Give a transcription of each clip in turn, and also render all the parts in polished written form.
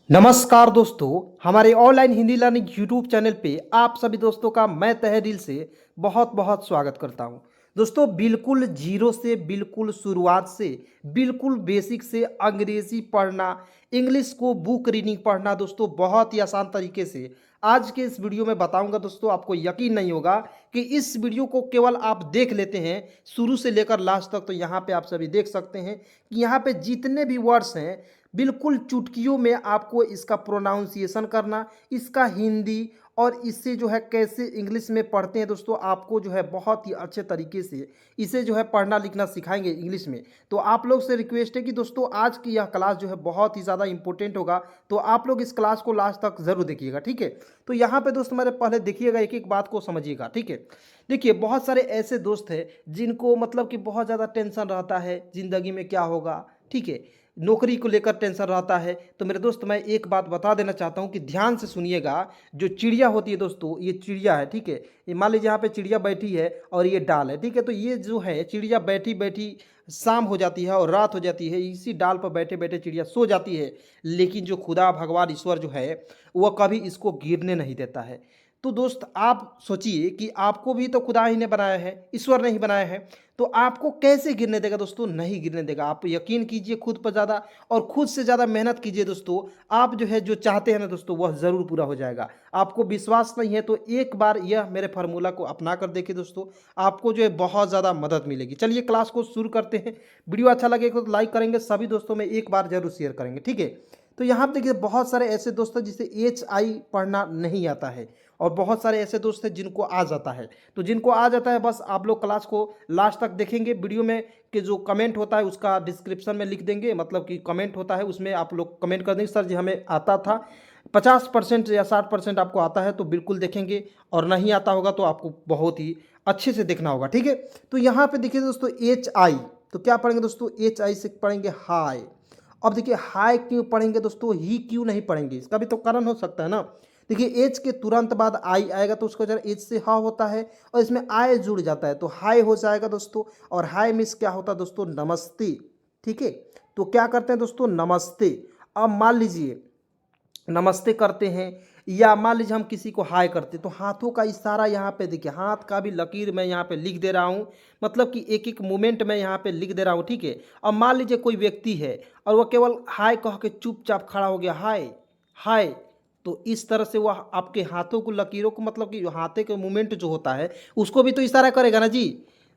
नमस्कार दोस्तों, हमारे online Hindi learning YouTube channel पे आप सभी दोस्तों का मैं तहे दिल से बहुत बहुत स्वागत करता हूं। दोस्तों, बिल्कुल जीरो से, बिल्कुल शुरुआत से, बिल्कुल बेसिक से अंग्रेजी पढ़ना, इंग्लिश को बुक रीडिंग पढ़ना दोस्तों बहुत ही आसान तरीके से आज के इस वीडियो में बताऊंगा। दोस्तों, आपको यकीन नहीं होगा कि इस वीडियो को केवल आप देख लेते हैं शुरू से लेकर लास्ट तक, तो यहाँ पे आप सभी देख सकते हैं कि यहाँ पे जितने भी वर्ड्स हैं बिल्कुल चुटकियों में आपको इसका प्रोनाउंसिएशन करना, इसका हिंदी और इससे जो है कैसे इंग्लिश में पढ़ते हैं दोस्तों, आपको जो है बहुत ही अच्छे तरीके से इसे जो है पढ़ना लिखना सिखाएंगे इंग्लिश में। तो आप लोग से रिक्वेस्ट है कि दोस्तों आज की यह क्लास जो है बहुत ही ज़्यादा इंपॉर्टेंट होगा, तो आप लोग इस क्लास को लास्ट तक ज़रूर देखिएगा, ठीक है। तो यहाँ पे दोस्तों मेरे पहले देखिएगा, एक एक बात को समझिएगा, ठीक है। देखिए, बहुत सारे ऐसे दोस्त हैं जिनको मतलब कि बहुत ज़्यादा टेंशन रहता है ज़िंदगी में क्या होगा, ठीक है, नौकरी को लेकर टेंशन रहता है। तो मेरे दोस्त, मैं एक बात बता देना चाहता हूँ कि ध्यान से सुनिएगा। जो चिड़िया होती है दोस्तों, ये चिड़िया है, ठीक है। ये मान लीजिए यहाँ पे चिड़िया बैठी है और ये डाल है, ठीक है। तो ये जो है चिड़िया बैठी बैठी शाम हो जाती है और रात हो जाती है, इसी डाल पर बैठे बैठे चिड़िया सो जाती है। लेकिन जो खुदा भगवान ईश्वर जो है वह कभी इसको गिरने नहीं देता है। तो दोस्त, आप सोचिए कि आपको भी तो खुदा ही ने बनाया है, ईश्वर ने ही बनाया है, तो आपको कैसे गिरने देगा दोस्तों? नहीं गिरने देगा। आप यकीन कीजिए खुद पर ज़्यादा और खुद से ज़्यादा मेहनत कीजिए दोस्तों। आप जो है जो चाहते हैं ना दोस्तों, वह ज़रूर पूरा हो जाएगा। आपको विश्वास नहीं है तो एक बार यह मेरे फार्मूला को अपना कर देखिए दोस्तों, आपको जो है बहुत ज़्यादा मदद मिलेगी। चलिए क्लास को शुरू करते हैं। वीडियो अच्छा लगेगा तो लाइक करेंगे, सभी दोस्तों में एक बार जरूर शेयर करेंगे, ठीक है। तो यहाँ पे देखिए, बहुत सारे ऐसे दोस्त हैं जिसे HI पढ़ना नहीं आता है और बहुत सारे ऐसे दोस्त हैं जिनको आ जाता है। तो जिनको आ जाता है, बस आप लोग क्लास को लास्ट तक देखेंगे। वीडियो में कि जो कमेंट होता है उसका डिस्क्रिप्शन में लिख देंगे, मतलब कि कमेंट होता है उसमें आप लोग कमेंट कर देंगे, सर जी हमें आता था 50% या 60% आपको आता है तो बिल्कुल देखेंगे, और नहीं आता होगा तो आपको बहुत ही अच्छे से देखना होगा, ठीक है। तो यहाँ पे देखिए दोस्तों, HI, तो क्या पढ़ेंगे दोस्तों? HI से पढ़ेंगे हाई। अब देखिए, हाई क्यों पढ़ेंगे दोस्तों, ही क्यों नहीं पढ़ेंगे? इसका भी तो कारण हो सकता है ना। देखिए, एच के तुरंत बाद आई आएगा तो उसका जरा एच से हा होता है और इसमें आई जुड़ जाता है तो हाई हो जाएगा दोस्तों। और हाई मिस क्या होता है दोस्तों? नमस्ते, ठीक है। तो क्या करते हैं दोस्तों? नमस्ते। अब मान लीजिए नमस्ते करते हैं या मान लीजिए हम किसी को हाय करते हैं, तो हाथों का इशारा यहाँ पे देखिए, हाथ का भी लकीर मैं यहाँ पे लिख दे रहा हूँ, मतलब कि एक एक मोमेंट मैं यहाँ पे लिख दे रहा हूँ, ठीक है। अब मान लीजिए कोई व्यक्ति है और वह केवल हाय कह के चुपचाप खड़ा हो गया, हाय हाय, तो इस तरह से वह आपके हाथों को लकीरों को, मतलब कि हाथे के मूवमेंट जो होता है उसको भी तो इशारा करेगा ना जी।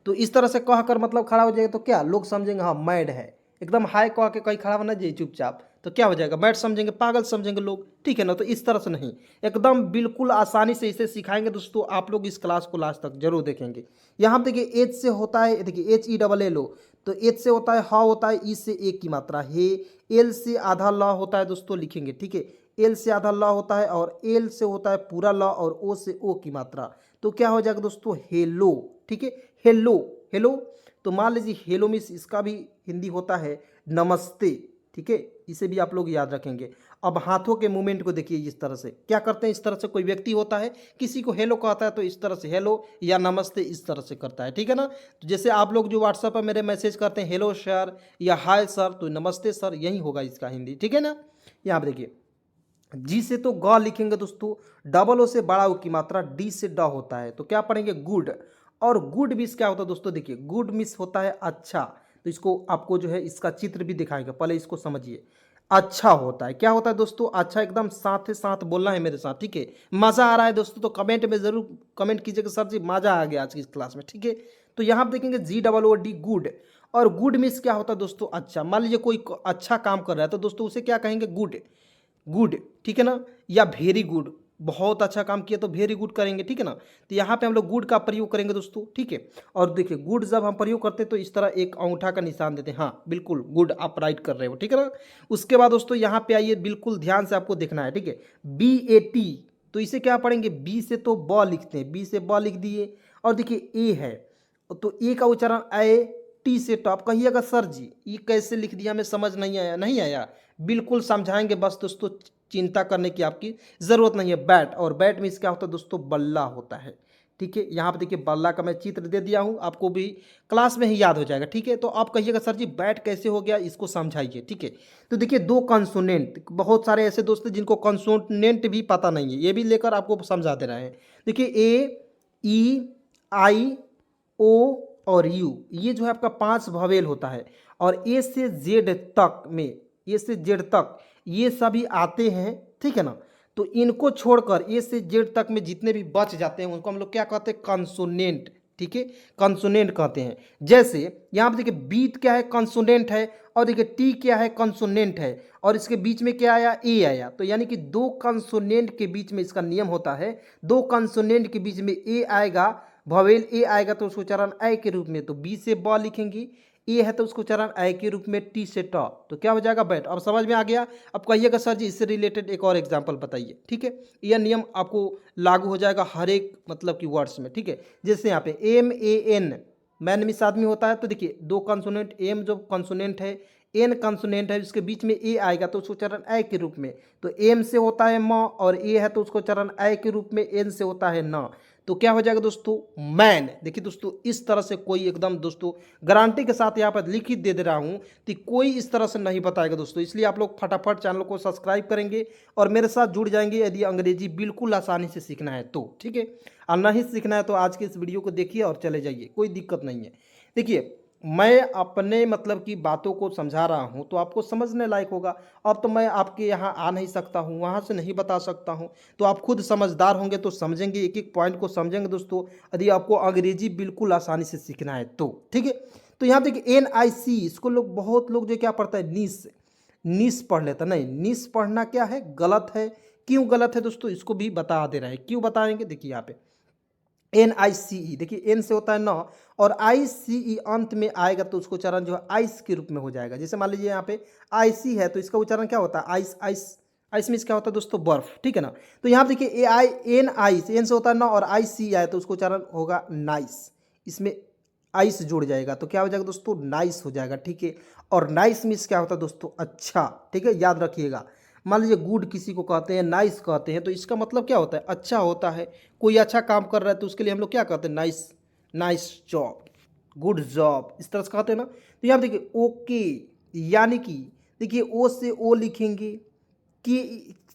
तो इस तरह से कहकर मतलब खड़ा हो जाएगा तो क्या लोग समझेंगे? हाँ, मैड है। एकदम हाय कह के कहीं खड़ा होना जी चुपचाप, तो क्या हो जाएगा? मैड समझेंगे, पागल समझेंगे लोग, ठीक है ना। तो इस तरह से नहीं, एकदम बिल्कुल आसानी से इसे सिखाएंगे दोस्तों। आप लोग इस क्लास को लास्ट तक जरूर देखेंगे। यहाँ पे देखिए, एच से होता है, देखिए HELL, तो एच से होता है ह होता है, ई से एक की मात्रा हे, एल से आधा ल होता है दोस्तों, लिखेंगे, ठीक है। एल से आधा ल होता है और एल से होता है पूरा ल और ओ से ओ की मात्रा, तो क्या हो जाएगा दोस्तों? हेलो, ठीक है। Hello, hello. तो मान लीजिए हेलो मिस, इसका भी हिंदी होता है नमस्ते, ठीक है। इसे भी आप लोग याद रखेंगे। अब हाथों के मूवमेंट को देखिए, इस तरह से क्या करते हैं, इस तरह से कोई व्यक्ति होता है किसी को हेलो कहता है तो इस तरह से हेलो या नमस्ते इस तरह से करता है, ठीक है ना। तो जैसे आप लोग जो व्हाट्सएप पर मेरे मैसेज करते हैं हेलो सर या हाय सर, तो नमस्ते सर यही होगा इसका हिंदी, ठीक है ना। यहाँ पर देखिए, जी से तो ग लिखेंगे दोस्तों, डबल ओ से बड़ा ओ की मात्रा, डी से ड होता है, तो क्या पढ़ेंगे? गुड। और गुड मिस क्या होता है दोस्तों? देखिए, गुड मिस होता है अच्छा, तो इसको आपको जो है इसका चित्र भी दिखाएंगे, पहले इसको समझिए। अच्छा होता है, क्या होता है दोस्तों? अच्छा, एकदम साथ साथ बोलना है मेरे साथ, ठीक है। मज़ा आ रहा है दोस्तों तो कमेंट में ज़रूर कमेंट कीजिएगा, सर जी मज़ा आ गया आज की इस क्लास में, ठीक है। तो यहाँ आप देखेंगे GOOD, गुड। और गुड मिस क्या होता है दोस्तों? अच्छा। मान लीजिए कोई अच्छा काम कर रहा है तो दोस्तों उसे क्या कहेंगे? गुड, गुड, ठीक है ना। या वेरी गुड, बहुत अच्छा काम किया तो वेरी गुड करेंगे, ठीक है ना। तो यहाँ पे हम लोग गुड का प्रयोग करेंगे दोस्तों, ठीक है। और देखिए, गुड जब हम प्रयोग करते हैं तो इस तरह एक अंगूठा का निशान देते हैं, हाँ बिल्कुल गुड, आप राइट कर रहे हो, ठीक है ना। उसके बाद दोस्तों यहाँ पे आइए, बिल्कुल ध्यान से आपको देखना है, ठीक है। BAT, तो इसे क्या पढ़ेंगे? बी से तो ब लिखते हैं, बी से ब लिख दिए। और देखिए ए है, तो ए का उच्चारण ए, टी से टॉप। कहिएगा सर जी ये कैसे लिख दिया, हमें समझ नहीं आया, नहीं आया, बिल्कुल समझाएंगे, बस दोस्तों चिंता करने की आपकी ज़रूरत नहीं है। बैट, और बैट मीन्स क्या होता है दोस्तों? बल्ला होता है, ठीक है। यहाँ पे देखिए बल्ला का मैं चित्र दे दिया हूँ, आपको भी क्लास में ही याद हो जाएगा, ठीक है। तो आप कहिएगा सर जी बैट कैसे हो गया, इसको समझाइए, ठीक है। तो देखिए दो कंसोनेंट, बहुत सारे ऐसे दोस्त हैं जिनको कंसोनेंट भी पता नहीं है, ये भी लेकर आपको समझा दे रहे हैं। देखिए ए, ई, आई, ओ और यू, ये जो है आपका 5 वॉवेल होता है। और ए से जेड तक में, ए से जेड तक ये सभी आते हैं, ठीक है ना। तो इनको छोड़कर ए से जेड तक में जितने भी बच जाते हैं उनको हम लोग क्या कहते हैं, कंसोनेंट, ठीक है, कंसोनेंट कहते हैं। जैसे यहाँ पे देखिए बी क्या है, कंसोनेंट है, और देखिए टी क्या है, कंसोनेंट है, और इसके बीच में क्या आया, ए आया। तो यानी कि दो कंसोनेंट के बीच में इसका नियम होता है, दो कंसोनेंट के बीच में ए आएगा, वॉवेल ए आएगा तो उसको उच्चारण ए के रूप में, तो बी से ब लिखेंगी, ए है तो उसको उच्चारण ए के रूप में, टी से ट, तो क्या हो जाएगा बैट। अब समझ में आ गया। अब कहिएगा सर जी इससे रिलेटेड एक और एग्जांपल बताइए, ठीक है। यह नियम आपको लागू हो जाएगा हर एक मतलब कि वर्ड्स में, ठीक है। जैसे यहाँ पे M A N, man means आदमी होता है, तो देखिए दो कंसोनेंट, एम जो कंसोनेंट है, एन कंसोनेंट है, इसके बीच में ए आएगा तो उसको उच्चारण ए के रूप में, तो एम से होता है म, और ए है तो उसको उच्चारण ए के रूप में, एन से होता है न, तो क्या हो जाएगा दोस्तों, मैन। देखिए दोस्तों इस तरह से कोई एकदम दोस्तों गारंटी के साथ यहाँ पर लिखित दे रहा हूँ कि कोई इस तरह से नहीं बताएगा दोस्तों। इसलिए आप लोग फटाफट चैनल को सब्सक्राइब करेंगे और मेरे साथ जुड़ जाएंगे यदि अंग्रेजी बिल्कुल आसानी से सीखना है तो, ठीक है। और नहीं सीखना है तो आज के इस वीडियो को देखिए और चले जाइए, कोई दिक्कत नहीं है। देखिए मैं अपने मतलब की बातों को समझा रहा हूं तो आपको समझने लायक होगा। अब तो मैं आपके यहाँ आ नहीं सकता हूं, वहां से नहीं बता सकता हूं, तो आप खुद समझदार होंगे तो समझेंगे, एक एक पॉइंट को समझेंगे दोस्तों, यदि आपको अंग्रेजी बिल्कुल आसानी से सीखना है तो, ठीक है। तो यहाँ देखिए NIC, इसको लोग बहुत लोग जो क्या पढ़ता है, नीस, नीस पढ़ लेता, नहीं, नीस पढ़ना क्या है, गलत है। क्यों गलत है दोस्तों, इसको भी बता दे रहे हैं, क्यों बताएंगे, देखिए यहाँ पे NICE, देखिए एन से होता है न, और ICE अंत में आएगा तो उसको उच्चारण जो है आइस के रूप में हो जाएगा। जैसे मान लीजिए यहाँ पे IC है तो इसका उच्चारण क्या होता है, आइस, आइस, आइस में क्या होता है दोस्तों, बर्फ, ठीक है ना। तो यहाँ पे देखिए NI से, एन से होता है न, और IC आए तो उसको उच्चारण होगा नाइस, इसमें आइस जुड़ जाएगा तो क्या हो जाएगा दोस्तों, नाइस हो जाएगा, ठीक है। और नाइस मीन्स क्या होता है दोस्तों, अच्छा, ठीक है, याद रखिएगा। मान लीजिए गुड किसी को कहते हैं, नाइस कहते हैं, तो इसका मतलब क्या होता है, अच्छा होता है। कोई अच्छा काम कर रहा है तो उसके लिए हम लोग क्या कहते हैं, nice, nice job, good job, इस तरह से कहते हैं ना। तो यहाँ देखिए ओके, यानी कि देखिए ओ से ओ लिखेंगे, के,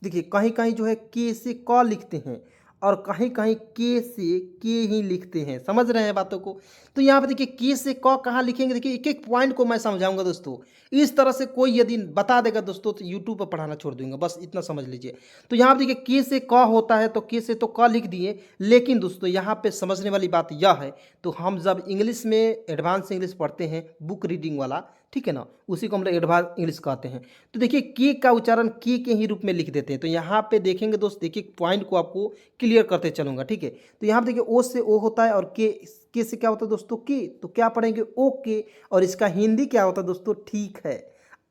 देखिए कहीं कहीं जो है के से क लिखते हैं, और कहीं कहीं के से के ही लिखते हैं, समझ रहे हैं बातों को। तो यहाँ पे देखिए के से क कहाँ लिखेंगे, देखिए एक एक पॉइंट को मैं समझाऊंगा दोस्तों। इस तरह से कोई यदि बता देगा दोस्तों तो यूट्यूब पर पढ़ाना छोड़ दूंगा, बस इतना समझ लीजिए। तो यहाँ पे देखिए के से क होता है तो के से तो क लिख दिए, लेकिन दोस्तों यहाँ पे समझने वाली बात यह है, तो हम जब इंग्लिश में एडवांस इंग्लिश पढ़ते हैं, बुक रीडिंग वाला, ठीक है ना, उसी को हम लोग एडवांस इंग्लिश कहते हैं। तो देखिए के का उच्चारण के ही रूप में लिख देते हैं। तो यहाँ पे देखेंगे दोस्त, देखिए पॉइंट को आपको क्लियर करते चलूंगा, ठीक है। तो यहाँ पे देखिए ओ से ओ होता है, और के से क्या होता है दोस्तों, के, तो क्या पढ़ेंगे, ओके, और इसका हिंदी क्या होता है दोस्तों, ठीक है।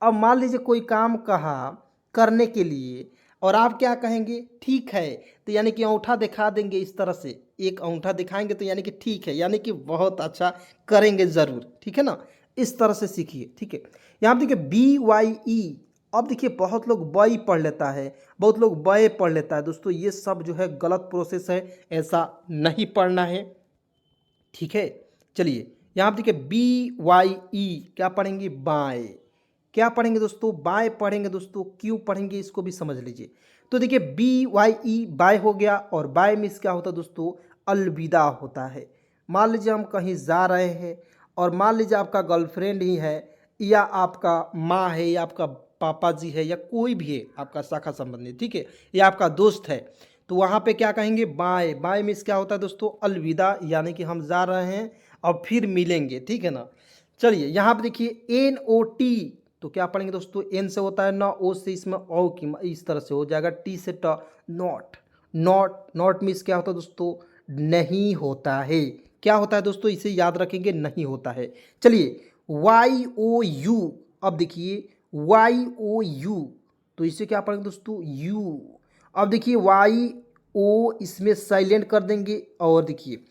अब मान लीजिए कोई काम कहा करने के लिए और आप क्या कहेंगे, ठीक है, तो यानी कि अंगूठा दिखा देंगे, इस तरह से एक अंगूठा दिखाएंगे तो यानी कि ठीक है, यानी कि बहुत अच्छा करेंगे ज़रूर, ठीक है ना। इस तरह से सीखिए, ठीक है। यहाँ पे देखिए BYE, अब देखिए बहुत लोग बॉय पढ़ लेता है, बहुत लोग बॉय पढ़ लेता है दोस्तों, ये सब जो है गलत प्रोसेस है, ऐसा नहीं पढ़ना है, ठीक है। चलिए यहाँ पे देखिए BYE, क्या पढ़ेंगे, बाय, क्या पढ़ेंगे दोस्तों, बाय पढ़ेंगे दोस्तों। क्यों पढ़ेंगे इसको भी समझ लीजिए। तो देखिए BYE बाय हो गया, और बाय मीन्स क्या होता है दोस्तों, अलविदा होता है। मान लीजिए हम कहीं जा रहे हैं, और मान लीजिए आपका गर्लफ्रेंड ही है, या आपका माँ है, या आपका पापा जी है, या कोई भी है आपका शाखा संबंधी, ठीक है, या आपका दोस्त है, तो वहाँ पे क्या कहेंगे, बाय। बाय मीन्स क्या होता है दोस्तों, अलविदा, यानी कि हम जा रहे हैं और फिर मिलेंगे, ठीक है ना। चलिए यहाँ पे देखिए NOT, तो क्या पढ़ेंगे दोस्तों, एन से होता है ना, ओ से इसमें ओ की इस तरह से हो जाएगा, टी से ट, नॉट, नॉट, नॉट मीन्स क्या होता है दोस्तों, नहीं होता है। क्या होता है दोस्तों, इसे याद रखेंगे, नहीं होता है। चलिए YOU, अब देखिए YOU, तो इसे क्या पढ़ेंगे दोस्तों, यू। अब देखिए YO, इसमें साइलेंट कर देंगे, और देखिए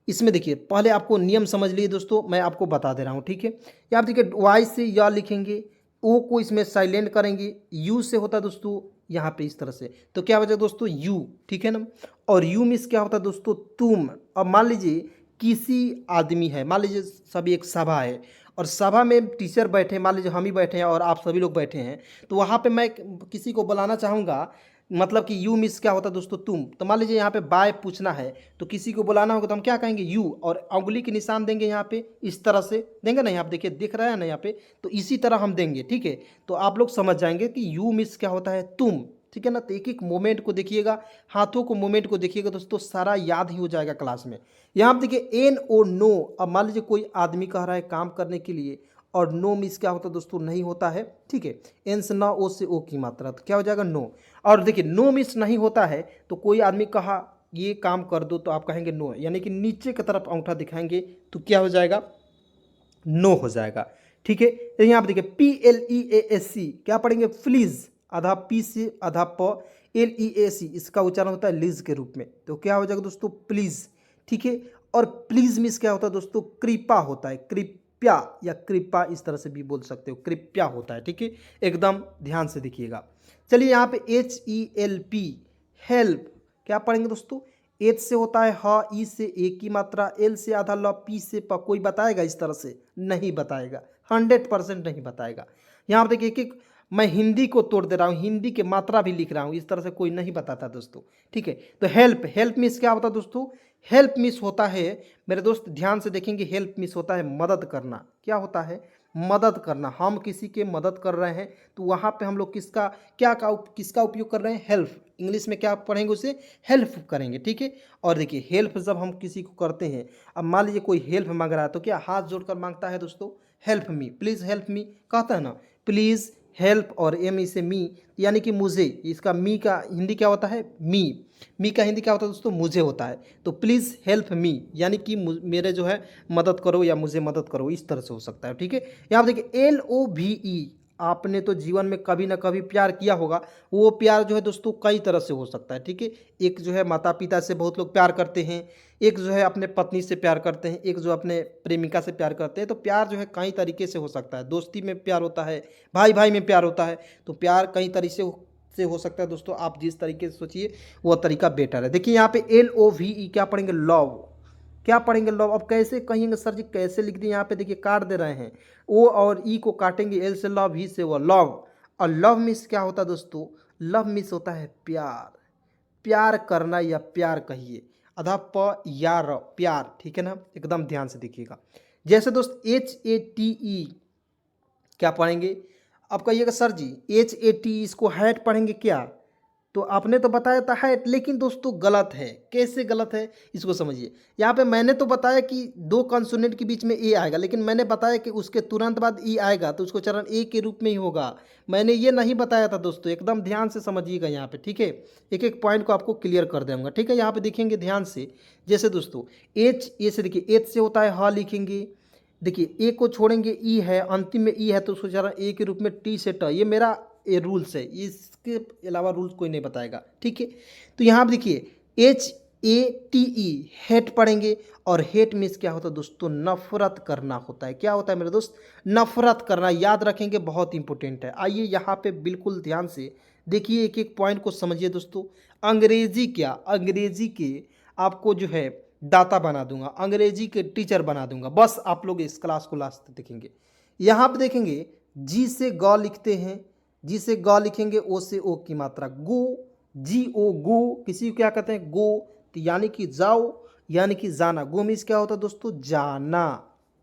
इसमें देखिए पहले आपको नियम समझ लिए दोस्तों, मैं आपको बता दे रहा हूँ, ठीक है। यहाँ देखिए Y से या लिखेंगे, ओ को इसमें साइलेंट करेंगे, यू से होता है दोस्तों यहाँ पे इस तरह से, तो क्या बचा दोस्तों यू, ठीक है ना। और यू मीन्स क्या होता है दोस्तों तुम। अब मान लीजिए किसी आदमी है, मान लीजिए सभी एक सभा है और सभा में टीचर बैठे, मान लीजिए हम ही बैठे हैं और आप सभी लोग बैठे हैं, तो वहाँ पे मैं किसी को बुलाना चाहूँगा, मतलब कि यू मिस क्या होता है दोस्तों तुम। तो मान लीजिए यहाँ पे बाय पूछना है तो किसी को बुलाना होगा तो हम क्या कहेंगे यू, और उंगली के निशान देंगे यहाँ पे इस तरह से देंगे ना, यहाँ पे देखिए दिख रहा है ना यहाँ पे, तो इसी तरह हम देंगे, ठीक है। तो आप लोग समझ जाएंगे कि यू मिस क्या होता है तुम, ठीक है ना। तो एक एक मोमेंट को देखिएगा, हाथों को मोमेंट को देखिएगा दोस्तों, सारा याद ही हो जाएगा क्लास में। यहाँ पे देखिए एन ओ नो। अब मान लीजिए कोई आदमी कह रहा है काम करने के लिए और नो मिस क्या होता है दोस्तों नहीं होता है, ठीक है। एन से ना, ओ से ओ की मात्रा, तो क्या हो जाएगा नो। और देखिए नो मिस नहीं होता है तो कोई आदमी कहा ये काम कर दो तो आप कहेंगे नो, यानी कि नीचे की तरफ अंगूठा दिखाएंगे तो क्या हो जाएगा नो हो जाएगा, ठीक है। तो यहाँ पे देखिए PLEASC क्या पढ़ेंगे प्लीज, आधा पी से आधा प, LEAC इसका उच्चारण होता है लीज के रूप में, तो क्या हो जाएगा दोस्तों प्लीज, ठीक है। और प्लीज मीन्स क्या होता है दोस्तों कृपा होता है, कृपया या कृपा इस तरह से भी बोल सकते हो, कृपया होता है, ठीक है। एकदम ध्यान से देखिएगा। चलिए यहाँ पे HELP हेल्प क्या पढ़ेंगे दोस्तों, एच से होता है ह, ई से एक की मात्रा, एल से आधा ल, पी से प। कोई बताएगा इस तरह से नहीं बताएगा, 100% नहीं बताएगा। यहाँ पर देखिए एक एक मैं हिंदी को तोड़ दे रहा हूँ, हिंदी के मात्रा भी लिख रहा हूँ, इस तरह से कोई नहीं बताता दोस्तों, ठीक है। तो हेल्प, हेल्प मीन्स क्या होता है दोस्तों, हेल्प मीन्स होता है मेरे दोस्त ध्यान से देखेंगे, हेल्प मीन्स होता है मदद करना। क्या होता है मदद करना, हम किसी के मदद कर रहे हैं तो वहाँ पे हम लोग किसका किसका उपयोग कर रहे हैं हेल्प, इंग्लिश में क्या पढ़ेंगे उसे हेल्प करेंगे, ठीक है। और देखिए हेल्प जब हम किसी को करते हैं, अब मान लीजिए कोई हेल्प मांग रहा है तो क्या हाथ जोड़कर मांगता है दोस्तों help me, please help me कहता है ना, प्लीज़ हेल्प और एम इसे मी, यानी कि मुझे, इसका मी का हिंदी क्या होता है मी का हिंदी क्या होता है दोस्तों मुझे होता है। तो प्लीज़ हेल्प मी यानी कि मेरे जो है मदद करो या मुझे मदद करो, इस तरह से हो सकता है, ठीक है। यहाँ पर देखिए LOVE, आपने तो जीवन में कभी ना कभी प्यार किया होगा, वो प्यार जो है दोस्तों कई तरह से हो सकता है, ठीक है। एक जो है माता पिता से बहुत लोग प्यार करते हैं, एक जो है अपने पत्नी से प्यार करते हैं, एक जो अपने प्रेमिका से प्यार करते हैं। तो प्यार जो है कई तरीके से हो सकता है, दोस्ती में प्यार होता है, भाई भाई में प्यार होता है, तो प्यार कई तरीके से हो सकता है दोस्तों। आप जिस तरीके से सोचिए वो तरीका बेटर है। देखिए यहाँ पे LOVE क्या पढ़ेंगे लव, क्या पढ़ेंगे लव। अब कैसे कहेंगे सर जी कैसे लिख दिए, यहाँ पे देखिए काट दे रहे हैं, ओ और ई को काटेंगे, एल से लव, ही से वो लव। और लव मिस क्या होता है दोस्तों, लव मिस होता है प्यार, प्यार करना या प्यार कहिए, अधा प या र प्यार, ठीक है ना। एकदम ध्यान से देखिएगा। जैसे दोस्त HATE क्या पढ़ेंगे, अब कहिएगा सर जी HAT इसको हैट पढ़ेंगे क्या, तो आपने तो बताया था हैट, लेकिन दोस्तों गलत है। कैसे गलत है इसको समझिए। यहाँ पे मैंने तो बताया कि दो कंसोनेंट के बीच में ए आएगा, लेकिन मैंने बताया कि उसके तुरंत बाद ई आएगा तो उसको चरण ए के रूप में ही होगा, मैंने ये नहीं बताया था दोस्तों। एकदम ध्यान से समझिएगा यहाँ पे, ठीक है। एक एक पॉइंट को आपको क्लियर कर दूंगा, ठीक है। यहाँ पे देखेंगे ध्यान से, जैसे दोस्तों एच, ए से देखिए एच से होता है ह लिखेंगे, देखिए ए को छोड़ेंगे ई है, अंतिम में ई है तो उसको चरण ए के रूप में, टी से ट, ये मेरा ये रूल्स है, इसके अलावा रूल्स कोई नहीं बताएगा, ठीक है। तो यहाँ पर देखिए HATE हेट पढ़ेंगे, और हेट मीन्स क्या होता है दोस्तों नफरत करना होता है। क्या होता है मेरे दोस्त नफरत करना, याद रखेंगे बहुत इंपॉर्टेंट है। आइए यहाँ पे बिल्कुल ध्यान से देखिए, एक एक पॉइंट को समझिए दोस्तों। अंग्रेजी क्या, अंग्रेजी के आपको जो है दाता बना दूंगा, अंग्रेजी के टीचर बना दूंगा, बस आप लोग इस क्लास को लास्ट तक देखेंगे। यहाँ पे देखेंगे जी से ग लिखते हैं, जी से ग लिखेंगे, ओ से ओ की मात्रा गो, GO गो, किसी को क्या कहते हैं गो, तो यानी कि जाओ, यानी कि जाना। गो मीन्स क्या होता है दोस्तों जाना,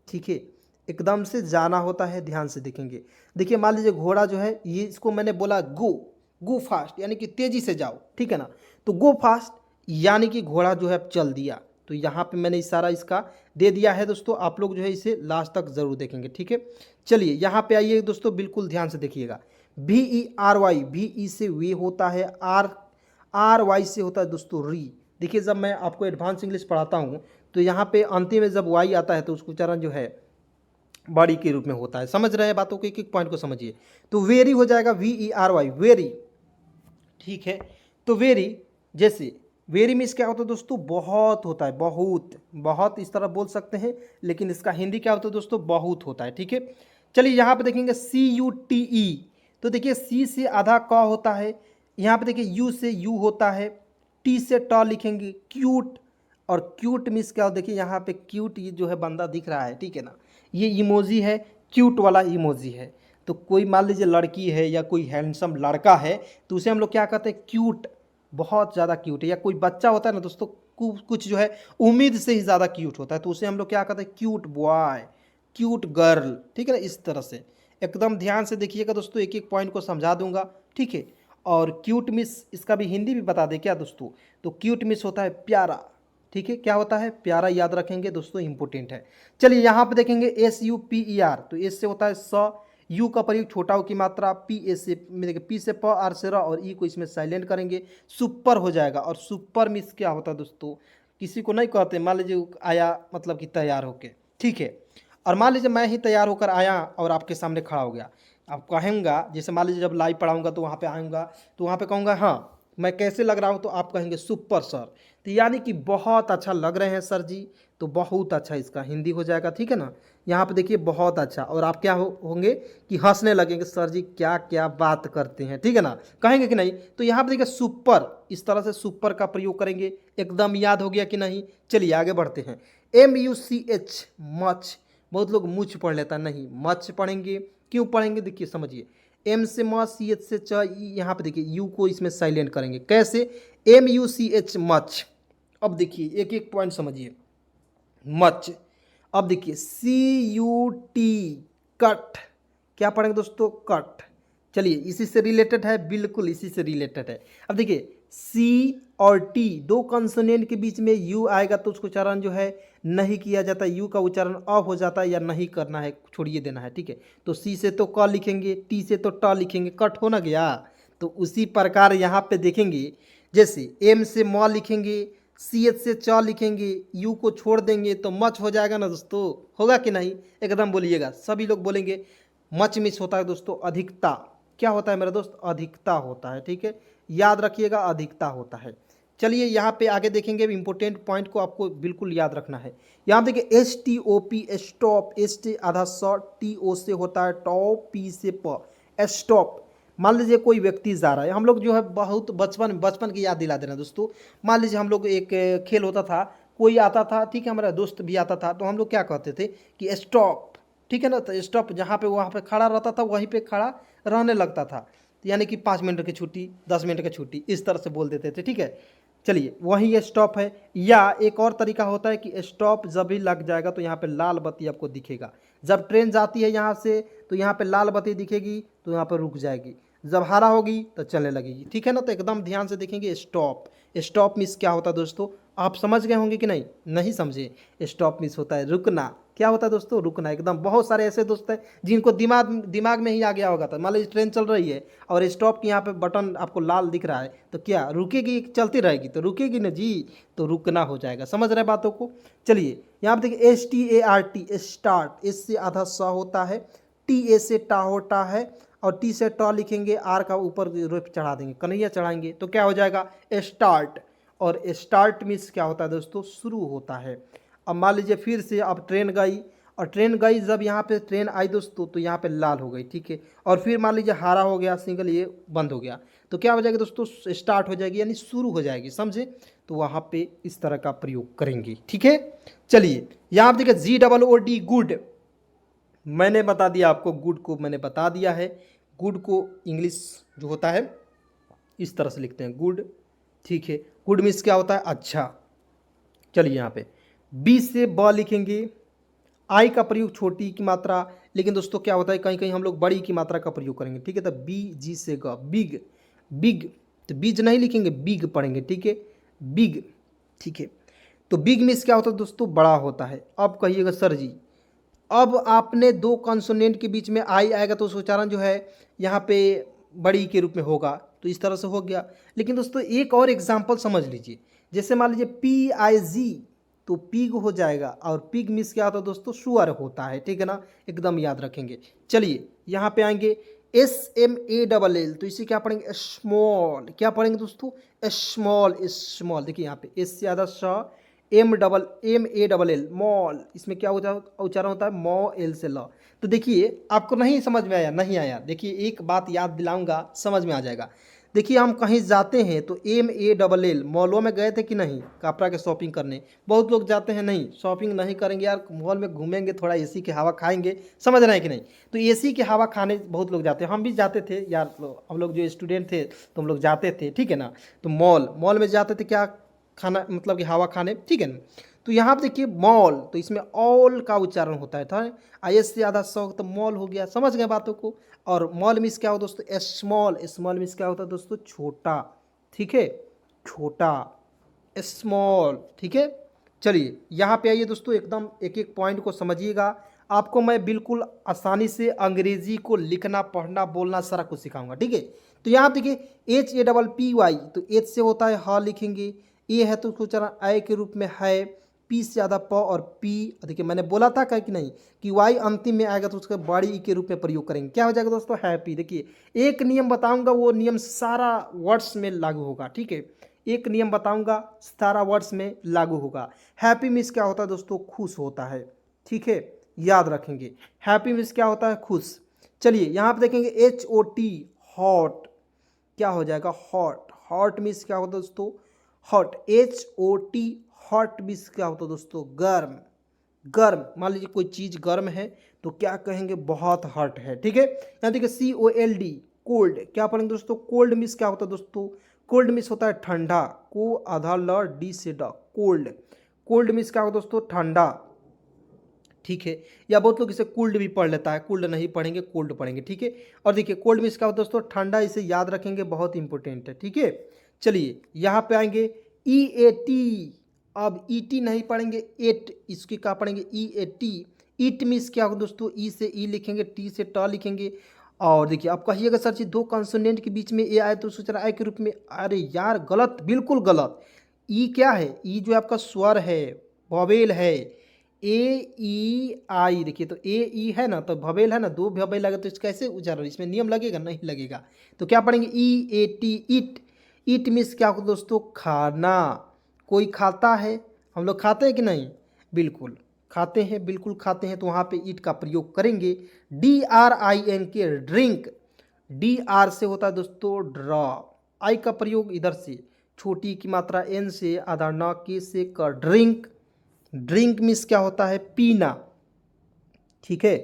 ठीक है। एकदम से जाना होता है, ध्यान से देखेंगे। देखिए मान लीजिए घोड़ा जो है, ये इसको मैंने बोला गो फास्ट यानी कि तेजी से जाओ, ठीक है ना। तो गो फास्ट यानी कि घोड़ा जो है चल दिया, तो यहाँ पे मैंने इशारा इसका दे दिया है दोस्तों। आप लोग जो है इसे लास्ट तक जरूर देखेंगे, ठीक है। चलिए यहाँ पे आइए दोस्तों, बिल्कुल ध्यान से देखिएगा। VERY, VE से वे होता है, RY से होता है दोस्तों री। देखिए जब मैं आपको एडवांस इंग्लिश पढ़ाता हूँ तो यहाँ पे अंतिम में जब वाई आता है तो उसको उच्चारण जो है बड़ी के रूप में होता है। समझ रहे हैं बातों को, एक एक पॉइंट को समझिए। तो वेरी हो जाएगा VERY वेरी, ठीक है। तो वेरी, जैसे वेरी मीन्स क्या होता है दोस्तों बहुत होता है, बहुत, बहुत इस तरह बोल सकते हैं, लेकिन इसका हिंदी क्या होता है दोस्तों बहुत होता है, ठीक है। चलिए यहाँ पे देखेंगे CUTE, तो देखिए सी से आधा क होता है, यहाँ पे देखिए यू से यू होता है, टी से ट लिखेंगे क्यूट, और क्यूट मीन्स क्या हो, देखिए यहाँ पे क्यूट ये जो है बंदा दिख रहा है, ठीक है ना, ये इमोजी है, क्यूट वाला इमोजी है। तो कोई मान लीजिए लड़की है या कोई हैंडसम लड़का है तो उसे हम लोग क्या कहते हैं, क्यूट, बहुत ज़्यादा क्यूट है। या कोई बच्चा होता है ना दोस्तों, कुछ जो है उम्मीद से ही ज़्यादा क्यूट होता है, तो उसे हम लोग क्या कहते हैं, क्यूट बॉय, क्यूट गर्ल, ठीक है ना, इस तरह से। एकदम ध्यान से देखिएगा दोस्तों, एक एक पॉइंट को समझा दूंगा, ठीक है। और क्यूट मिस, इसका भी हिंदी भी बता दें क्या दोस्तों, तो क्यूट मिस होता है प्यारा, ठीक है, क्या होता है, प्यारा, याद रखेंगे दोस्तों, इंपॉर्टेंट है। चलिए यहाँ पे देखेंगे SUPER, तो एस से होता है स, यू का प्रयोग छोटा हो की मात्रा, पी एस से देखिए पी से प, आर से र, और ई को इसमें साइलेंट करेंगे, सुपर हो जाएगा। और सुपर मिस क्या होता है दोस्तों, किसी को नहीं कहते, मान लीजिए आया मतलब कि तैयार होके, ठीक है। और मान लीजिए मैं ही तैयार होकर आया और आपके सामने खड़ा हो गया, आप कहेंगा, जैसे मान लीजिए जब लाइव पढ़ाऊंगा तो वहाँ पे आऊँगा, तो वहाँ पे कहूँगा हाँ मैं कैसे लग रहा हूँ, तो आप कहेंगे सुपर सर, तो यानी कि बहुत अच्छा लग रहे हैं सर जी, तो बहुत अच्छा इसका हिंदी हो जाएगा, ठीक है ना। यहाँ पे देखिए बहुत अच्छा, और आप क्या होंगे कि हंसने लगेंगे, सर जी क्या क्या बात करते हैं, ठीक है ना, कहेंगे कि नहीं। तो यहाँ पे देखिए सुपर, इस तरह से सुपर का प्रयोग करेंगे, एकदम याद हो गया कि नहीं। चलिए आगे बढ़ते हैं। MUCH मच, बहुत लोग मुछ पढ़ लेता, नहीं मच पढ़ेंगे, क्यों पढ़ेंगे देखिए समझिए, एम से म, CH से च, यहाँ पे देखिए यू को इसमें साइलेंट करेंगे, कैसे, MUCH मच। अब देखिए एक एक पॉइंट समझिए, मच। अब देखिए CUT कट, क्या पढ़ेंगे दोस्तों, कट। चलिए इसी से रिलेटेड है, बिल्कुल इसी से रिलेटेड है। अब देखिए C और T, दो कंसोनेंट के बीच में U आएगा तो उसको उच्चारण जो है नहीं किया जाता, U का उच्चारण अ हो जाता है, या नहीं करना है, छोड़िए देना है, ठीक है। तो C से तो क लिखेंगे, T से तो ट लिखेंगे, कट हो ना गया। तो उसी प्रकार यहाँ पे देखेंगे, जैसे M से म लिखेंगे, CH से च लिखेंगे, U को छोड़ देंगे तो मच हो जाएगा ना दोस्तों, होगा कि नहीं, एकदम बोलिएगा, सभी लोग बोलेंगे। मच मिस होता है दोस्तों अधिकता, क्या होता है मेरा दोस्त, अधिकता होता है, ठीक है, याद रखिएगा, अधिकता होता है। चलिए यहाँ पे आगे देखेंगे, इंपॉर्टेंट पॉइंट को आपको बिल्कुल याद रखना है। यहाँ देखिए STOP स्टॉप, ST आधा स, TO से होता है टॉप, P से प, स्टॉप। मान लीजिए कोई व्यक्ति जा रहा है, हम लोग जो है बहुत बचपन की याद दिला देना दोस्तों। मान लीजिए हम लोग एक खेल होता था, कोई आता था, ठीक है, हमारा दोस्त भी आता था, तो हम लोग क्या कहते थे कि स्टॉप, ठीक है ना, तो स्टॉप जहाँ पे वहाँ पे खड़ा रहता था वहीं पे खड़ा रहने लगता था, तो यानी कि 5 मिनट की छुट्टी, 10 मिनट की छुट्टी, इस तरह से बोल देते थे, ठीक है। चलिए वहीं स्टॉप है। या एक और तरीका होता है कि स्टॉप जब भी लग जाएगा तो यहाँ पे लाल बत्ती आपको दिखेगा, जब ट्रेन जाती है यहाँ से तो यहाँ पे लाल बत्ती दिखेगी तो यहाँ पर रुक जाएगी, जब हरा होगी तो चलने लगेगी, ठीक है ना। तो एकदम ध्यान से देखेंगे, स्टॉप, स्टॉप मिस क्या होता है दोस्तों, आप समझ गए होंगे कि नहीं, नहीं समझे, स्टॉप मिस होता है रुकना, क्या होता है दोस्तों, रुकना। एकदम बहुत सारे ऐसे दोस्त हैं जिनको दिमाग में ही आ गया होगा, तो मान लीजिए ट्रेन चल रही है और स्टॉप के यहाँ पे बटन आपको लाल दिख रहा है, तो क्या रुकेगी, चलती रहेगी, तो रुकेगी ना जी, तो रुकना हो जाएगा, समझ रहे बातों को। चलिए यहाँ पे देखिए START स्टार्ट, एस से आधा स होता है, TA से टा होता है, और टी से ट लिखेंगे, आर का ऊपर रोप चढ़ा देंगे, कन्हैया चढ़ाएंगे, तो क्या हो जाएगा, स्टार्ट। और स्टार्ट मीन्स क्या होता है दोस्तों, शुरू होता है। अब मान लीजिए फिर से अब ट्रेन गई, और ट्रेन गई, जब यहाँ पे ट्रेन आई दोस्तों तो यहाँ पे लाल हो गई, ठीक है, और फिर मान लीजिए हरा हो गया, सिंगल ये बंद हो गया, तो क्या हो जाएगा दोस्तों, स्टार्ट हो जाएगी, यानी शुरू हो जाएगी, समझे। तो वहाँ पे इस तरह का प्रयोग करेंगे, ठीक है। चलिए यहाँ पे देखिए GOOD गुड, मैंने बता दिया आपको, गुड को मैंने बता दिया है। गुड को इंग्लिश जो होता है इस तरह से लिखते हैं, गुड, ठीक है। गुड मीन्स क्या होता है, अच्छा। चलिए यहाँ पे बी से ब लिखेंगे, आई का प्रयोग छोटी की मात्रा, लेकिन दोस्तों क्या होता है कहीं कहीं हम लोग बड़ी की मात्रा का प्रयोग करेंगे, ठीक है। तो BG से ग, बिग, बिग, तो बीज नहीं लिखेंगे, बिग पढ़ेंगे, ठीक है, बिग, ठीक है। तो बिग मीन्स क्या होता है दोस्तों, बड़ा होता है। अब कहिएगा सर जी, अब आपने दो कॉन्सोनेंट के बीच में आई आएगा तो उसका उच्चारण जो है यहाँ पे बड़ी के रूप में होगा, तो इस तरह से हो गया। लेकिन दोस्तों एक और एग्जांपल समझ लीजिए, जैसे मान लीजिए PIG, तो पिग हो जाएगा, और पिग मिस क्या होता है दोस्तों, सुअर होता है, ठीक है ना, एकदम याद रखेंगे। चलिए यहाँ पे आएंगे SMALL, तो इसे क्या पढ़ेंगे, स्मॉल, क्या पढ़ेंगे दोस्तों, स्मॉल, स्मॉल। देखिए यहाँ पे एस से ज़्यादा स, MALL मॉल, इसमें क्या उच्चारण होता है, मॉ एल से ल। तो देखिए आपको नहीं समझ में आया, नहीं आया, देखिए एक बात याद दिलाऊंगा, समझ में आ जाएगा। देखिए हम कहीं जाते हैं तो MALL मॉलों में गए थे कि नहीं कपड़ा के शॉपिंग करने। बहुत लोग जाते हैं, नहीं शॉपिंग नहीं करेंगे यार, मॉल में घूमेंगे, थोड़ा एसी की हवा खाएंगे, समझ रहे हैं कि नहीं। तो एसी की हवा खाने बहुत लोग जाते हैं, हम भी जाते थे यार, हम लोग जो स्टूडेंट थे तो हम लोग जाते थे, ठीक है ना। तो मॉल मॉल में जाते थे क्या खाना, मतलब कि हवा खाने, ठीक है ना। तो यहाँ पे देखिए मॉल, तो इसमें ऑल का उच्चारण होता है था। IS से ज़्यादा शौक तो मॉल हो गया, समझ गए बातों को। और मॉल मीन्स क्या होता है दोस्तों, स्मॉल, स्मॉल मीन्स क्या होता है दोस्तों, छोटा, ठीक है, छोटा, स्मॉल, ठीक है। चलिए यहाँ पे आइए दोस्तों, एकदम एक एक पॉइंट को समझिएगा। आपको मैं बिल्कुल आसानी से अंग्रेजी को लिखना, पढ़ना, बोलना सारा कुछ सिखाऊंगा, ठीक है। तो यहाँ देखिए HAPPY, तो एच से होता है ह लिखेंगे, ए है तो उसको उच्चारण आय के रूप में है, पी से ज़्यादा प और पी, देखिए मैंने बोला था क्या कि नहीं कि वाई अंतिम में आएगा तो उसका बड़ी ई के रूप में प्रयोग करेंगे, क्या हो जाएगा दोस्तों, हैप्पी। देखिए एक नियम बताऊंगा, वो नियम सारा वर्ड्स में लागू होगा, ठीक है। एक नियम बताऊंगा, सारा वर्ड्स में लागू होगा। हैप्पी मीन्स क्या होता है दोस्तों, खुश होता है, ठीक है, याद रखेंगे। हैप्पी मीन्स क्या होता है, खुश। चलिए यहाँ पे देखेंगे HOT, हॉट, क्या हो जाएगा, हॉट। हॉट मीन्स क्या होता है दोस्तों, हॉट, HOT, हॉट मीन्स क्या होता है दोस्तों, गर्म, गर्म। मान लीजिए कोई चीज़ गर्म है तो क्या कहेंगे, बहुत हॉट है, ठीक है। यहाँ देखिए COLD, कोल्ड, क्या पढ़ेंगे दोस्तों, कोल्ड मीन्स क्या होता है दोस्तों, कोल्ड मीन्स होता है ठंडा, को आधा ल डी से ड, कोल्ड। कोल्ड मीन्स क्या होता है दोस्तों, ठंडा, ठीक है। या बहुत लोग इसे कोल्ड भी पढ़ लेता है, कोल्ड नहीं पढ़ेंगे, कोल्ड पढ़ेंगे, ठीक है। और देखिए कोल्ड मीन्स क्या होता है दोस्तों, ठंडा, इसे याद रखेंगे, बहुत इंपॉर्टेंट है, ठीक है। चलिए यहाँ पे आएंगे EAT, अब ET नहीं पढ़ेंगे, एट, इसकी क्या पढ़ेंगे, EAT। ईट मीन्स क्या होगा दोस्तों, ई से ई लिखेंगे, टी से ट लिखेंगे। और देखिए आप कहिएगा सर जी दो कंसोनेंट के बीच में ए आए तो सोच रहा आई के रूप में, अरे यार गलत, बिल्कुल गलत। ई क्या है, ई जो आपका स्वर है, वॉवेल है, AEI, देखिए तो AE है ना, तो भवेल है ना, दो भवेल लगे तो इस कैसे उच्चारण, इसमें नियम लगेगा, नहीं लगेगा। तो क्या पढ़ेंगे, EAT, ईट। ईट मीन्स क्या होगा दोस्तों, खाना, कोई खाता है, हम लोग खाते हैं कि नहीं, बिल्कुल खाते हैं, बिल्कुल खाते हैं, तो वहाँ पे ईट का प्रयोग करेंगे। DRINK, ड्रिंक, DR से होता है दोस्तों ड्रॉ, आई का प्रयोग इधर से, छोटी की मात्रा N से, आधा न, के से कर, ड्रिंक। ड्रिंक मीन्स क्या होता है, पीना, ठीक है।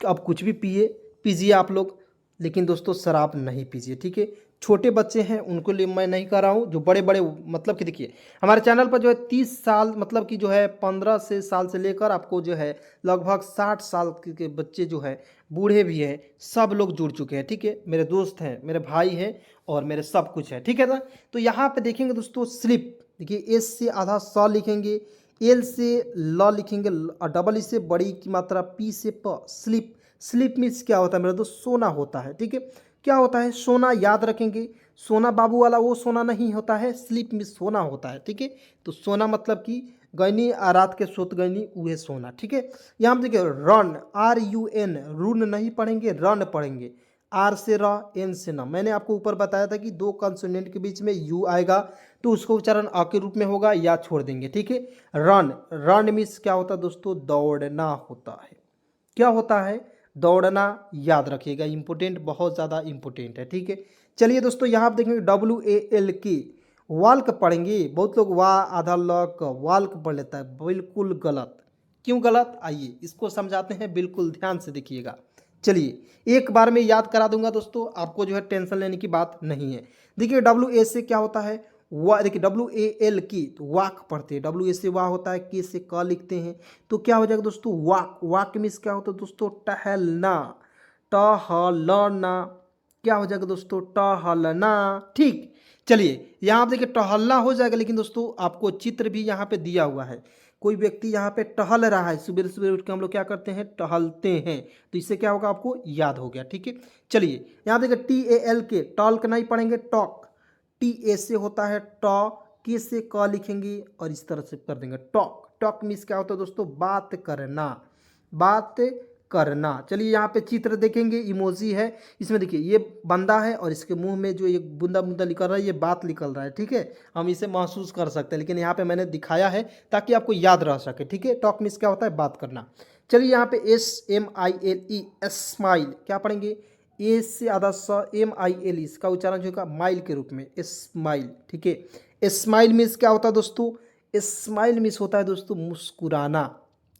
अब कुछ भी पीजिए आप लोग, लेकिन दोस्तों शराब नहीं पीजिए, ठीक है। छोटे बच्चे हैं उनको लिए मैं नहीं कर रहा हूँ, जो बड़े बड़े, मतलब कि देखिए हमारे चैनल पर जो है 30 साल, मतलब कि जो है 15 से साल से लेकर आपको जो है लगभग 60 साल के बच्चे जो है, बूढ़े भी हैं, सब लोग जुड़ चुके हैं, ठीक है। मेरे दोस्त हैं, मेरे भाई हैं, और मेरे सब कुछ है, ठीक है ना। तो यहाँ पे देखेंगे दोस्तों स्लिप, देखिए एस से आधा स लिखेंगे, एल से ल लिखेंगे, और डबल ई से बड़ी की मात्रा, पी से प, स्लिप। स्लिप मीन्स क्या होता है मेरे दोस्त, सोना होता है, ठीक है। क्या होता है, सोना, याद रखेंगे। सोना बाबू वाला वो सोना नहीं होता है, स्लीप मीन्स सोना होता है, ठीक है। तो सोना मतलब कि गैनी, रात के सोत गैनी, वह सोना, ठीक है। यहाँ पे देखिए रन, RUN, रून नहीं पढ़ेंगे, रन पढ़ेंगे, आर से र, एन से न। मैंने आपको ऊपर बताया था कि दो कंसोनेंट के बीच में यू आएगा तो उसको उच्चारण अ के रूप में होगा, या छोड़ देंगे, ठीक है। रन, रन मीन्स क्या होता है दोस्तों, दौड़ना होता है, क्या होता है, दौड़ना, याद रखिएगा, इंपोर्टेंट, बहुत ज़्यादा इंपोर्टेंट है, ठीक है। चलिए दोस्तों यहाँ आप देखेंगे WALK, वाल्क पढ़ेंगे, बहुत लोग वाह आधा लक वाल्क पढ़ लेता है, बिल्कुल गलत। क्यों गलत, आइए इसको समझाते हैं, बिल्कुल ध्यान से देखिएगा। चलिए एक बार में याद करा दूंगा दोस्तों, आपको जो है टेंशन लेने की बात नहीं है। देखिए WA से क्या होता है, वाह, देखिए WAL की, तो वाक पढ़ते हैं, WA से वाह होता है, के से क लिखते हैं, तो क्या हो जाएगा दोस्तों, वाक। वाक मीन्स क्या होता है दोस्तों, टहलना, टहलना, क्या हो जाएगा दोस्तों, टहलना, ठीक। चलिए यहाँ पे देखिए टहलना हो जाएगा, लेकिन दोस्तों आपको चित्र भी यहाँ पे दिया हुआ है, कोई व्यक्ति यहाँ पे टहल रहा है, सुबह सुबह उठ के हम लोग क्या करते हैं, टहलते हैं, तो इससे क्या होगा, आपको याद हो गया, ठीक है। चलिए यहाँ देखिए TALK, टॉल्क नहीं पढ़ेंगे, टॉक, TA से होता है टॉ, के से क लिखेंगे, और इस तरह से कर देंगे, टॉक। टॉक मीन्स क्या होता है दोस्तों, बात करना, बात करना। चलिए यहाँ पे चित्र देखेंगे, इमोजी है, इसमें देखिए ये बंदा है और इसके मुंह में जो एक बूंदा बूंदा निकल रहा है, ये बात निकल रहा है, ठीक है। हम इसे महसूस कर सकते हैं, लेकिन यहाँ पे मैंने दिखाया है ताकि आपको याद रह सके, ठीक है। टॉक मीन्स क्या होता है, बात करना। चलिए यहाँ पे SMILE, स्माइल, क्या पढ़ेंगे, ए से आधा स MIL, इसका उच्चारण जो होगा माइल के रूप में, स्माइल। ठीक है, स्माइल मीन्स क्या होता है दोस्तों? स्माइल मीन्स होता है दोस्तों मुस्कुराना।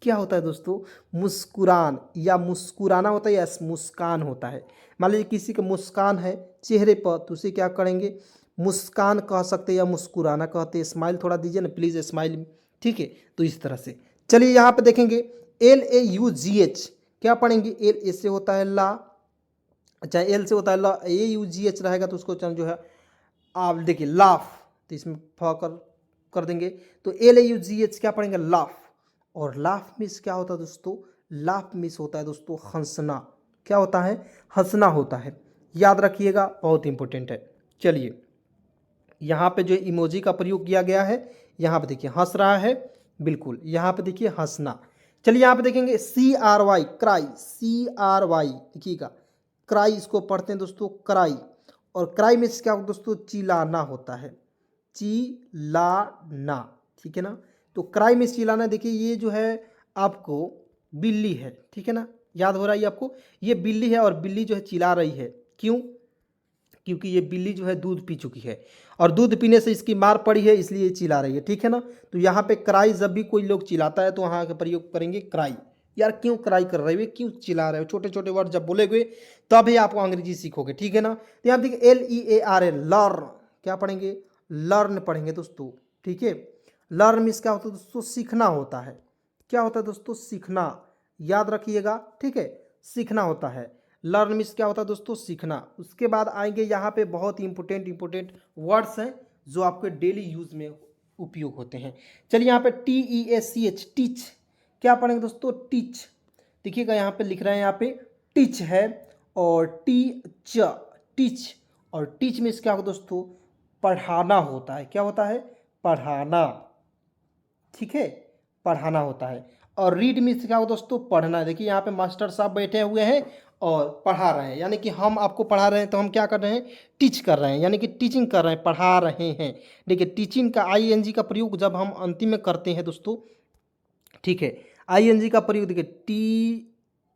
क्या होता है दोस्तों? मुस्कुरान या मुस्कुराना होता है या मुस्कान होता है। मान लीजिए किसी का मुस्कान है चेहरे पर तो उसे क्या करेंगे? मुस्कान कह सकते हैं या मुस्कुराना कहते हैं। स्माइल थोड़ा दीजिए ना प्लीज़, स्माइल। ठीक है, तो इस तरह से चलिए यहाँ पे देखेंगे LAUGH, क्या पढ़ेंगे? एल ए से होता है ला, अच्छा एल से होता है ला, AUGH रहेगा तो उसको जो है आप देखिए लाफ, तो इसमें फ कर देंगे तो LAUGH क्या पढ़ेंगे? लाफ। और लाफ मीन्स क्या होता है दोस्तों? लाफ मीन्स होता है दोस्तों हंसना। क्या होता है? हंसना होता है। याद रखिएगा, बहुत इंपॉर्टेंट है। चलिए यहाँ पे जो इमोजी का प्रयोग किया गया है, यहाँ पे देखिए हंस रहा है, बिल्कुल यहाँ पे देखिए हंसना। चलिए यहाँ पे देखेंगे CRY, क्राई, CRY देखिएगा, क्राई इसको पढ़ते हैं दोस्तों क्राई। और क्राई में क्या होता है दोस्तों? चिल्लाना होता है, चिल्लाना। ठीक है ना, तो क्राई में चिल्लाना। देखिए ये जो है आपको बिल्ली है, ठीक है ना, याद हो रहा है आपको, ये बिल्ली है और बिल्ली जो है चिल्ला रही है। क्यों? क्योंकि ये बिल्ली जो है दूध पी चुकी है और दूध पीने से इसकी मार पड़ी है, इसलिए ये चिल्ला रही है। ठीक है ना, तो यहाँ पे क्राई, जब भी कोई लोग चिल्लाता है तो वहाँ का प्रयोग करेंगे क्राई। यार क्यों क्राई कर रहे हो, क्यों चिल्ला रहे हो? छोटे छोटे वर्ड जब बोलेगे तभी आपको अंग्रेजी सीखोगे। ठीक है ना, तो यहाँ देखिए LEARN, लर्न, क्या पढ़ेंगे? लर्न पढ़ेंगे दोस्तों। ठीक है, लर्न मीन्स क्या होता है दोस्तों? सीखना होता है। क्या होता है दोस्तों? सीखना। याद रखिएगा, ठीक है, सीखना होता है। लर्न मीन्स क्या होता है दोस्तों? सीखना। उसके बाद आएंगे यहाँ पे बहुत ही इंपॉर्टेंट वर्ड्स हैं जो आपके डेली यूज में उपयोग होते हैं। चलिए यहाँ पे TEACH, टीच, क्या पढ़ेंगे दोस्तों? टीच। देखिएगा यहाँ पे लिख रहे हैं, यहाँ पे टीच है और टीच, टीच। और टीच मीन्स क्या होगा दोस्तों? पढ़ाना होता है। क्या होता है? पढ़ाना। ठीक है, पढ़ाना होता है। और रीड मीन्स क्या हो दोस्तों? पढ़ना। देखिए यहाँ पे मास्टर साहब बैठे हुए हैं और पढ़ा रहे हैं, यानी कि हम आपको पढ़ा रहे हैं तो हम क्या कर रहे हैं? टीच कर रहे हैं, यानी कि टीचिंग कर रहे हैं, पढ़ा रहे हैं। देखिए टीचिंग का ING का प्रयोग जब हम अंतिम में करते हैं दोस्तों, ठीक है, ING का प्रयोग देखिए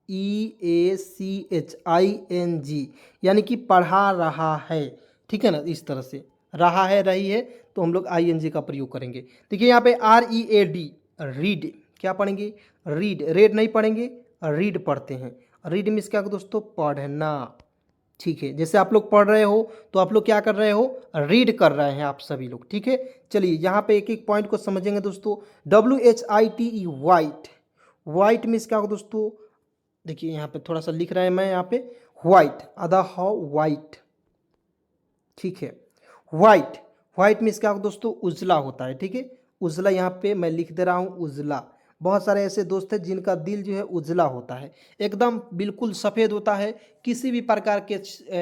TEACHING, यानी कि पढ़ा रहा है। ठीक है ना, इस तरह से रहा है, रही है, तो हम लोग ING का प्रयोग करेंगे। देखिए यहाँ पे READ, रीड, क्या पढ़ेंगे? रीड। रेड नहीं पढ़ेंगे, रीड पढ़ते हैं। रीड मीन्स क्या दोस्तों? पढ़ना। ठीक है, जैसे आप लोग पढ़ रहे हो तो आप लोग क्या कर रहे हो? रीड कर रहे हैं आप सभी लोग। ठीक है, चलिए यहाँ पे एक एक पॉइंट को समझेंगे दोस्तों। WHITE, वाइट, वाइट मीन्स क्या होगा दोस्तों? देखिए यहाँ पे थोड़ा सा लिख रहे हैं मैं, यहाँ पे वाइट, आधा हाउ वाइट। ठीक है, वाइट, वाइट मीन्स क्या होगा दोस्तों? उजला होता है। ठीक है, उजला, यहाँ पे मैं लिख दे रहा हूँ उजला। बहुत सारे ऐसे दोस्त हैं जिनका दिल जो है उजला होता है, एकदम बिल्कुल सफ़ेद होता है, किसी भी प्रकार के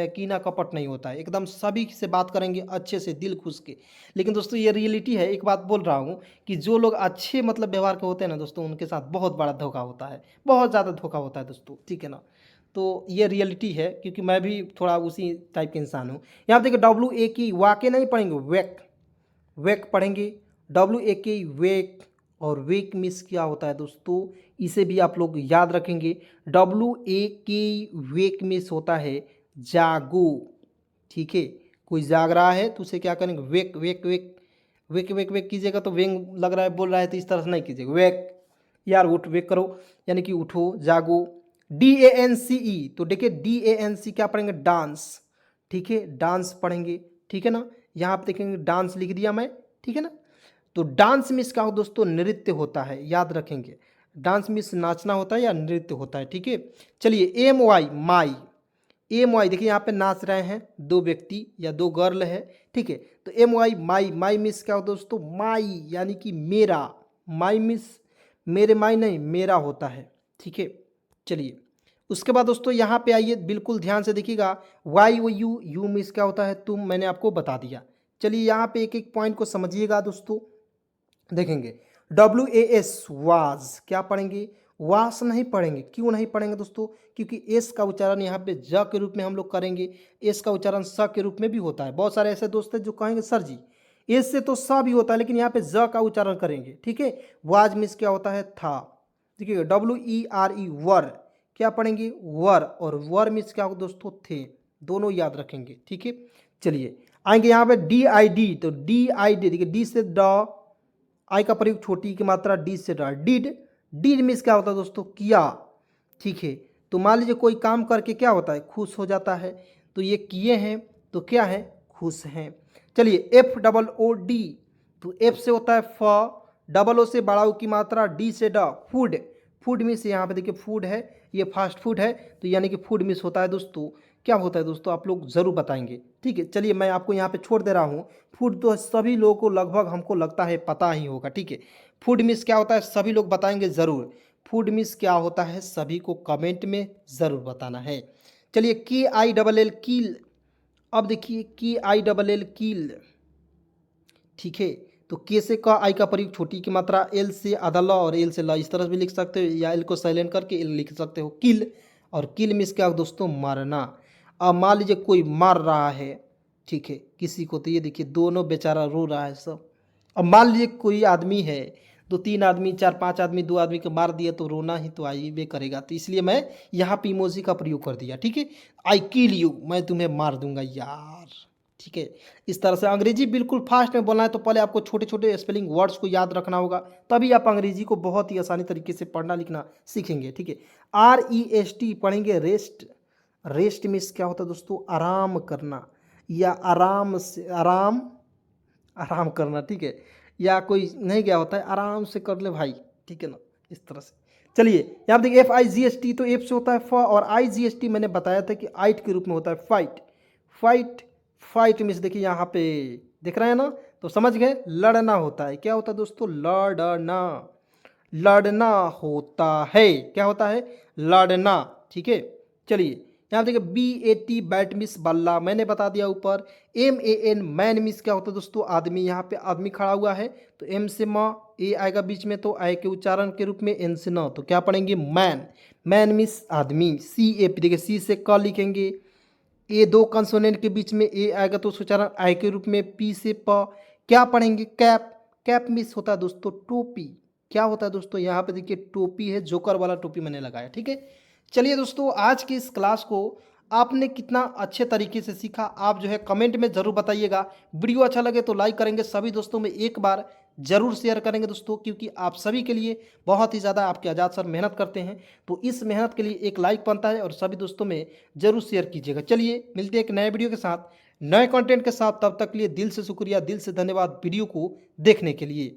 कीना कपट नहीं होता है, एकदम सभी से बात करेंगे अच्छे से, दिल खुश के। लेकिन दोस्तों ये रियलिटी है, एक बात बोल रहा हूँ कि जो लोग अच्छे मतलब व्यवहार के होते हैं ना दोस्तों, उनके साथ बहुत बड़ा धोखा होता है, बहुत ज़्यादा धोखा होता है दोस्तों। ठीक है ना, तो ये रियलिटी है, क्योंकि मैं भी थोड़ा उसी टाइप के इंसान हूँ। यहाँ देखिए WA की, वाके नहीं पढ़ेंगे, वेक, वेक पढ़ेंगे, WAK, वेक। और वेक मिस क्या होता है दोस्तों? इसे भी आप लोग याद रखेंगे। WAK, वेक मिस होता है जागो। ठीक है, कोई जाग रहा है तो उसे क्या करेंगे? वेक, वेक, वेक, वेक, वेक, वेक कीजिएगा तो वेंग लग रहा है, बोल रहा है, तो इस तरह से नहीं कीजिएगा। वेक, यार उठ, वेक करो, यानी कि उठो, जागो। DANCE, तो देखिए DANC क्या पढ़ेंगे? डांस। ठीक है, डांस पढ़ेंगे। ठीक है ना, यहाँ पे देखेंगे डांस लिख दिया मैं। ठीक है ना, तो डांस मीन्स क्या हो दोस्तों? नृत्य होता है, याद रखेंगे। डांस मीन्स नाचना होता है या नृत्य होता है। ठीक है, चलिए MY, माई, MY देखिए यहाँ पे नाच रहे हैं दो व्यक्ति या दो गर्ल है। ठीक है, तो MY, माई, माई मीन्स क्या हो दोस्तों? माई, यानी कि मेरा। माई मीन्स मेरे, माई नहीं, मेरा होता है। ठीक है, चलिए उसके बाद दोस्तों यहाँ पे आइए, बिल्कुल ध्यान से देखिएगा। YOU, यू मीन्स क्या होता है? तुम, मैंने आपको बता दिया। चलिए यहाँ पे एक एक पॉइंट को समझिएगा दोस्तों। देखेंगे WAS, वाज, क्या पढ़ेंगे? वास नहीं पढ़ेंगे। क्यों नहीं पढ़ेंगे दोस्तों? क्योंकि एस का उच्चारण यहाँ पे ज के रूप में हम लोग करेंगे, एस का उच्चारण स के रूप में भी होता है। बहुत सारे ऐसे दोस्त हैं जो कहेंगे सर जी एस से तो स भी होता है, लेकिन यहाँ पे ज का उच्चारण करेंगे। ठीक है, वाज मीन्स क्या होता है? था। देखिए WERE, वर, क्या पढ़ेंगे वर, और वर मीन्स क्या होगा दोस्तों थे, दोनों याद रखेंगे। ठीक है, चलिए आएंगे यहाँ पे डी आई डी, तो डी आई डी देखिए डी से ड, आई का प्रयोग छोटी की मात्रा डी से ड, डिड, डिड मीन्स क्या होता है दोस्तों किया। ठीक है, तो मान लीजिए कोई काम करके क्या होता है खुश हो जाता है, तो ये किए हैं तो क्या है खुश हैं। चलिए एफ डबल ओ डी, तो एफ से होता है फ, डबल ओ से बड़ा ओ की मात्रा, डी से ड, फूड, फूड मीन्स यहाँ पे देखिए फूड है, ये फास्ट फूड है, तो यानी कि फूड मीन्स होता है दोस्तों, क्या होता है दोस्तों आप लोग ज़रूर बताएंगे। ठीक है, चलिए मैं आपको यहाँ पे छोड़ दे रहा हूँ। फूड तो सभी लोगों को लगभग हमको लगता है पता ही होगा। ठीक है, फूड मीन्स क्या होता है सभी लोग बताएंगे ज़रूर। फूड मीन्स क्या होता है सभी को कमेंट में ज़रूर बताना है। चलिए की आई डबल एल कील, अब देखिए की आई डबल एल कील। ठीक है, तो के से का आई का प्रयोग छोटी की मात्रा, एल से आधा ल और एल से ल, इस तरह भी लिख सकते हो, या एल को साइलेंट करके एल लिख सकते हो किल। और किल मीन्स क्या दोस्तों मारना। अब मान लीजिए कोई मार रहा है, ठीक है किसी को, तो ये देखिए दोनों बेचारा रो रहा है सब। अब मान लीजिए कोई आदमी है, दो तीन आदमी, चार पांच आदमी, दो आदमी को मार दिया तो रोना ही तो आइए करेगा, तो इसलिए मैं यहाँ पे इमोजी का प्रयोग कर दिया। ठीक है, आई किल यू, मैं तुम्हें मार दूंगा यार। ठीक है, इस तरह से अंग्रेजी बिल्कुल फास्ट में बोलना है तो पहले आपको छोटे छोटे स्पेलिंग वर्ड्स को याद रखना होगा, तभी आप अंग्रेजी को बहुत ही आसानी तरीके से पढ़ना लिखना सीखेंगे। ठीक है, आर ई एस टी पढ़ेंगे रेस्ट, रेस्ट मीन्स क्या होता है दोस्तों आराम करना, या आराम से आराम, आराम करना। ठीक है, या कोई नहीं गया होता है आराम से कर ले भाई, ठीक है ना, इस तरह से। चलिए यहाँ पे देखिए F I G S T, तो एफ से होता है फ, और आई जी एस टी मैंने बताया था कि आइट के रूप में होता है फाइट, फाइट, फाइट मीन्स देखिए यहाँ पे देख रहे हैं ना, तो समझ गए लड़ना होता है, क्या होता है दोस्तों लड़ना, लड़ना होता है, क्या होता है लड़ना। ठीक है, चलिए यहाँ देखिए B A T bat means बल्ला, मैंने बता दिया ऊपर। M A N man means क्या होता है दोस्तों आदमी, यहाँ पे आदमी खड़ा हुआ है तो एम से म, ए आएगा बीच में तो आई के उच्चारण के रूप में, एन से न, तो क्या पढ़ेंगे मैन, मैन मिस आदमी। सी ए पी देखिए सी से क लिखेंगे, ए दो कंसोनेंट के बीच में ए आएगा तो उसका उच्चारण आई के रूप में, पी से प, क्या पढ़ेंगे कैप, कैप मिस होता है दोस्तों टोपी, क्या होता है दोस्तों यहाँ पे देखिए टोपी है, जोकर वाला टोपी मैंने लगाया। ठीक है, चलिए दोस्तों आज की इस क्लास को आपने कितना अच्छे तरीके से सीखा आप जो है कमेंट में ज़रूर बताइएगा। वीडियो अच्छा लगे तो लाइक करेंगे, सभी दोस्तों में एक बार ज़रूर शेयर करेंगे दोस्तों, क्योंकि आप सभी के लिए बहुत ही ज़्यादा आपके आज़ाद सर मेहनत करते हैं, तो इस मेहनत के लिए एक लाइक बनता है और सभी दोस्तों में ज़रूर शेयर कीजिएगा। चलिए मिलते हैं एक नए वीडियो के साथ, नए कंटेंट के साथ, तब तक के लिए दिल से शुक्रिया, दिल से धन्यवाद वीडियो को देखने के लिए।